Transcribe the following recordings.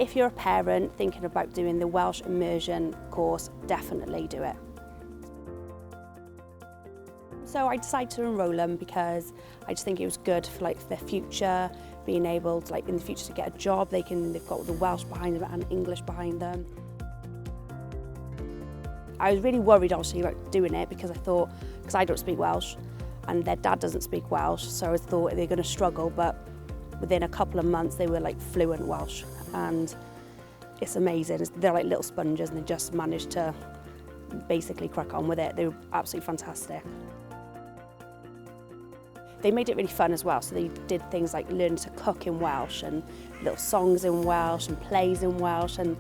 If you're a parent thinking about doing the Welsh immersion course, definitely do it. So I decided to enrol them because I just think it was good for like their future, being able to in the future to get a job. They've got the Welsh behind them and English behind them. I was really worried obviously about doing it because I don't speak Welsh and their dad doesn't speak Welsh, so I thought they're going to struggle, but within a couple of months they were like fluent Welsh, and it's amazing. They're like little sponges and they just managed to basically crack on with it. They were absolutely fantastic. They made it really fun as well, so they did things like learn to cook in Welsh and little songs in Welsh and plays in Welsh, and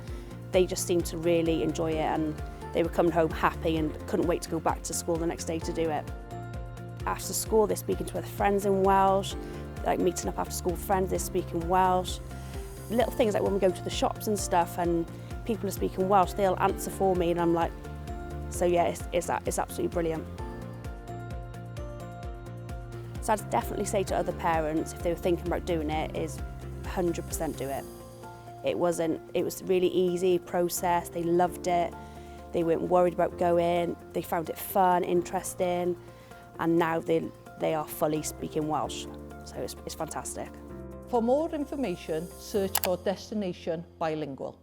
they just seemed to really enjoy it, and they were coming home happy and couldn't wait to go back to school the next day to do it. After school they're speaking to their friends in Welsh, like meeting up after school with friends, they're speaking Welsh. Little things like when we go to the shops and stuff and people are speaking Welsh, they'll answer for me and I'm like, so yeah, it's absolutely brilliant. So I'd definitely say to other parents, if they were thinking about doing it, is 100% do it. It was a really easy process, they loved it, they weren't worried about going, they found it fun, interesting, and now they are fully speaking Welsh, so it's fantastic. For more information, search for Destination Bilingual.